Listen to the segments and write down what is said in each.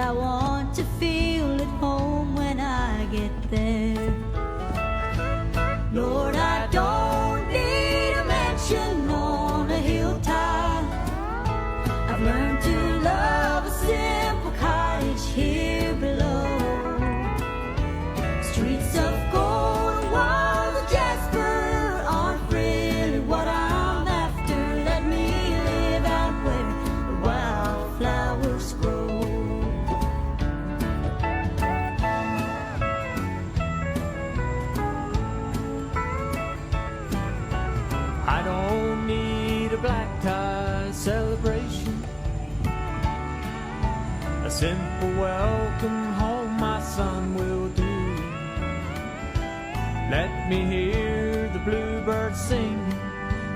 I want to feel at home when I get there. Lord, I don't need a mansion on a hilltop. I've learned to love a simple cottage here below. Streets of gold and walls of jasper aren't really what I'm after. Let me live out where the wildflowers grow. I don't need a black tie celebration. A simple welcome home, my son, will do. Let me hear the bluebird sing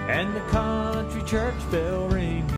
and the country church bell ring.